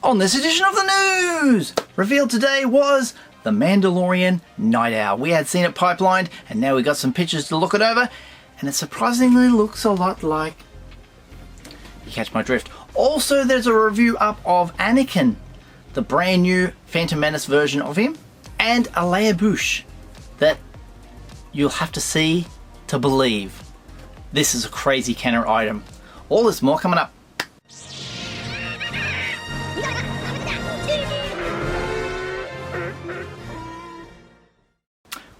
On this edition of the news, revealed today was the Mandalorian Night Owl. We had seen it pipelined, and now we got some pictures to look it over, and it surprisingly looks a lot like... You catch my drift. Also, there's a review up of Anakin, the brand new Phantom Menace version of him, and a Leia Boushh that you'll have to see to believe. This is a crazy Kenner item. All this more coming up.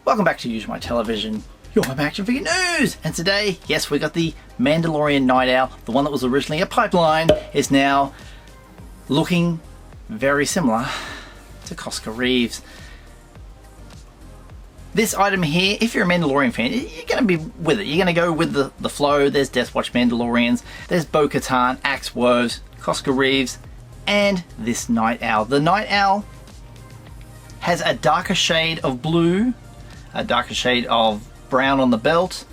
Welcome back to Usualmike Television, your home action figure news! And today, yes, we got the Mandalorian Night Owl. The one that was originally a pipeline is now looking very similar to Cosca Reeves. This item here, if you're a Mandalorian fan, you're going to be with it. You're going to go with the flow. There's Death Watch Mandalorians, there's Bo-Katan, Axe Woves, Cosca Reeves, and this Night Owl. The Night Owl has a darker shade of blue, a darker shade of brown on the belt.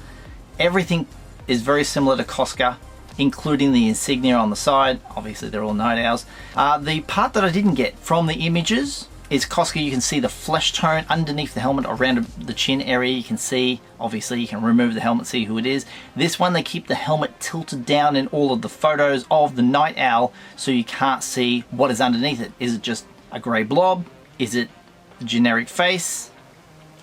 Everything is very similar to Cosca, including the insignia on the side. Obviously they're all Night Owls. The part that I didn't get from the images is Cosca. You can see the flesh tone underneath the helmet around the chin area. You can see, obviously you can remove the helmet, see who it is. This one they keep the helmet tilted down in all of the photos of the Night Owl, so you can't see what is underneath it. Is it just a grey blob? Is it the generic face?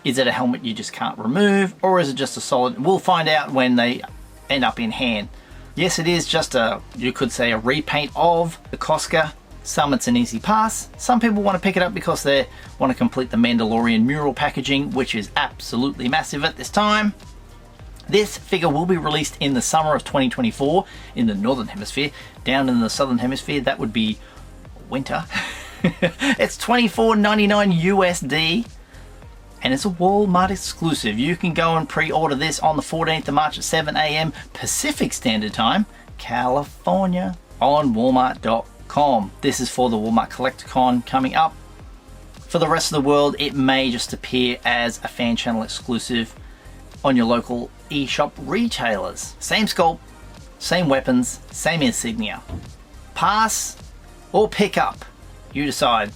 Is it a helmet you just can't remove? Or is it just a solid? We'll find out when they end up in hand. Yes, it is just a, you could say, a repaint of the Cosca. Some it's an easy pass. Some people want to pick it up because they want to complete the Mandalorian mural packaging, which is absolutely massive at this time. This figure will be released in the summer of 2024 in the Northern Hemisphere. Down in the Southern Hemisphere, that would be winter. It's $24.99 USD. And it's a Walmart exclusive. You can go and pre-order this on the 14th of March at 7 AM Pacific Standard Time, California, on Walmart.com. This is for the Walmart Collecticon coming up. For the rest of the world, it may just appear as a fan channel exclusive on your local eShop retailers. Same sculpt, same weapons, same insignia. Pass or pick up, you decide.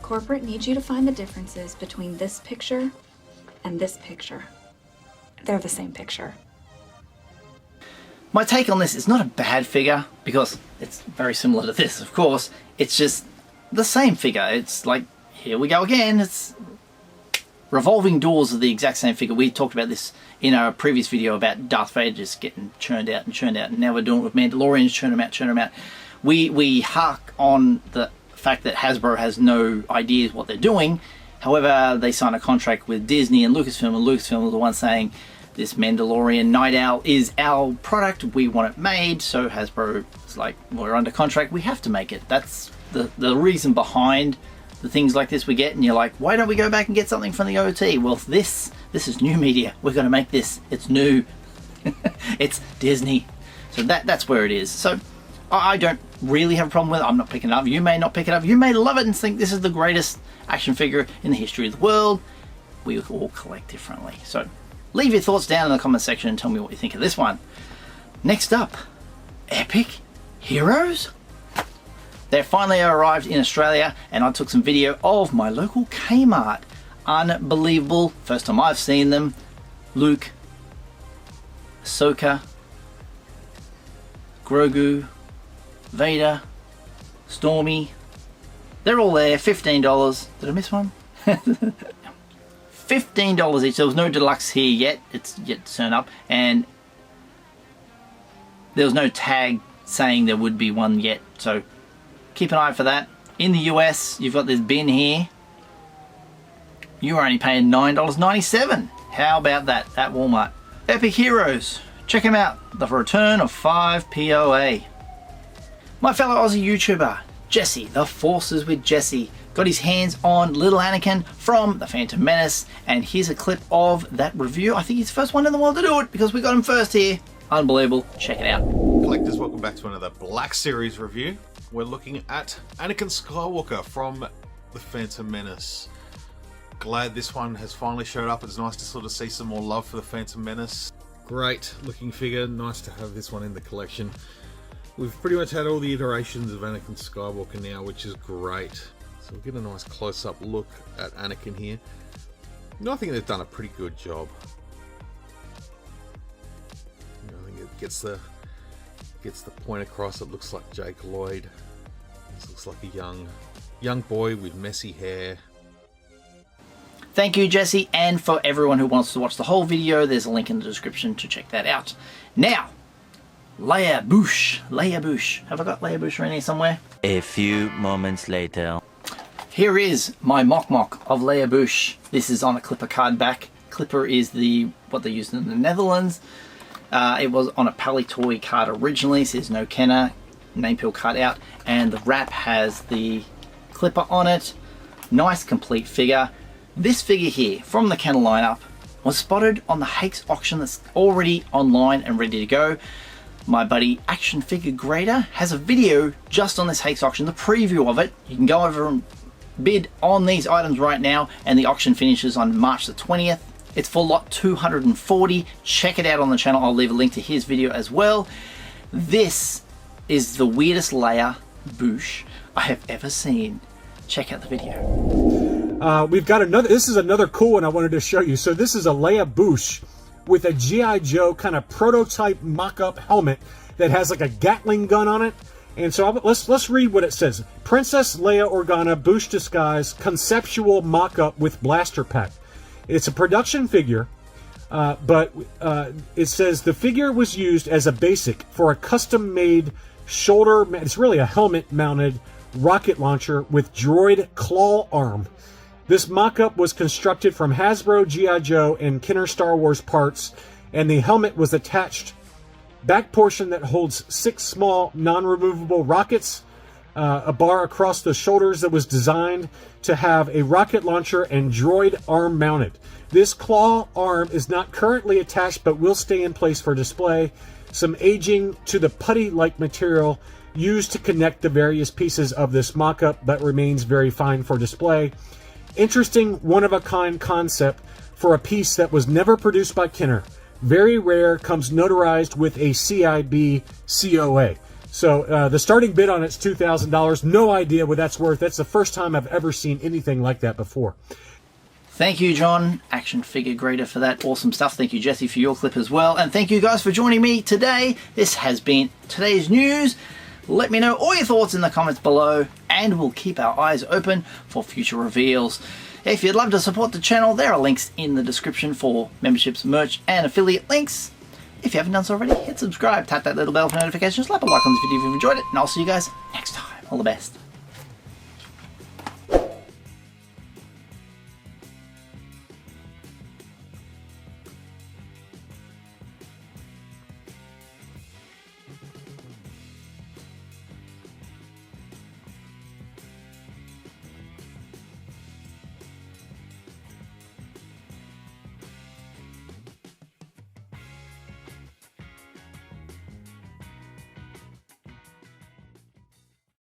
Corporate needs you to find the differences between this picture and this picture. They're the same picture. My take on this is not a bad figure because it's very similar to this, of course. It's just the same figure. It's like, here we go again. It's revolving doors of the exact same figure. We talked about this in our previous video about Darth Vader just getting churned out, and now we're doing it with Mandalorians, churn them out. We hark on the fact that Hasbro has no ideas what they're doing. However, they sign a contract with Disney and Lucasfilm are the ones saying this Mandalorian Night Owl is our product, we want it made. So Hasbro is like, we're under contract, we have to make it. That's the reason behind the things like this we get, and you're like, why don't we go back and get something from the OT? Well, this is new media, we're going to make this, it's new. It's Disney. So that's where it is. So I don't really have a problem with it. I'm not picking it up. You may not pick it up. You may love it and think this is the greatest action figure in the history of the world. We all collect differently. So leave your thoughts down in the comment section and tell me what you think of this one. Next up, Epic Heroes. They finally arrived in Australia, and I took some video of my local Kmart. Unbelievable. First time I've seen them. Luke, Ahsoka, Grogu, Vader, Stormy, they're all there. $15. Did I miss one? $15 each. There was no deluxe here yet. It's yet to turn up, and there was no tag saying there would be one yet. So keep an eye for that. In the US, you've got this bin here. You are only paying $9.97. How about that at Walmart? Epic Heroes. Check him out. The return of 5 POA. My fellow Aussie YouTuber, Jesse, The Forces with Jesse, got his hands on little Anakin from The Phantom Menace, and here's a clip of that review. I think he's the first one in the world to do it because we got him first here. Unbelievable. Check it out. Collectors, welcome back to another Black Series review. We're looking at Anakin Skywalker from The Phantom Menace. Glad this one has finally showed up. It's nice to sort of see some more love for The Phantom Menace. Great looking figure. Nice to have this one in the collection. We've pretty much had all the iterations of Anakin Skywalker now, which is great. So we'll get a nice close-up look at Anakin here. I think they've done a pretty good job. I think it gets the point across. It looks like Jake Lloyd. This looks like a young boy with messy hair. Thank you, Jesse, and for everyone who wants to watch the whole video, there's a link in the description to check that out. Now, Leia Boushh. Leia Boushh. Have I got Leia Boushh around here somewhere? A few moments later. Here is my mock of Leia Boushh. This is on a Clipper card back. Clipper is what they use in the Netherlands. It was on a Palitoy card originally, says no Kenner, name peel cut out, and the wrap has the Clipper on it. Nice complete figure. This figure here from the Kenner lineup was spotted on the Hakes auction that's already online and ready to go. My buddy Action Figure Grader has a video just on this Hakes auction, the preview of it. You can go over and bid on these items right now, and the auction finishes on March the 20th. It's for lot 240. Check it out on the channel. I'll leave a link to his video as well. This is the weirdest Leia Boushh I have ever seen. Check out the video. We've got another, this is another cool one I wanted to show you. So this is a Leia Boushh with a G.I. Joe kind of prototype mock-up helmet that has like a Gatling gun on it. And so let's read what it says. Princess Leia Organa Boushh disguise conceptual mock-up with blaster pack. It's a production figure, but it says the figure was used as a basic for a custom-made shoulder, it's really a helmet-mounted rocket launcher with droid claw arm. This mock-up was constructed from Hasbro, G.I. Joe, and Kenner Star Wars parts, and the helmet was attached back portion that holds 6 small non-removable rockets, a bar across the shoulders that was designed to have a rocket launcher and droid arm mounted. This claw arm is not currently attached but will stay in place for display. Some aging to the putty-like material used to connect the various pieces of this mock-up, but remains very fine for display. Interesting one-of-a-kind concept for a piece that was never produced by Kenner. Very rare, comes notarized with a CIB COA. So the starting bid on it's $2,000. No idea what that's worth. That's the first time I've ever seen anything like that before. Thank you, John, Action Figure Grader, for that awesome stuff. Thank you, Jesse, for your clip as well. And thank you guys for joining me today. This has been today's news. Let me know all your thoughts in the comments below, and we'll keep our eyes open for future reveals. If you'd love to support the channel, there are links in the description for memberships, merch, and affiliate links. If you haven't done so already, hit subscribe, tap that little bell for notifications, slap a like on this video if you've enjoyed it, and I'll see you guys next time. All the best.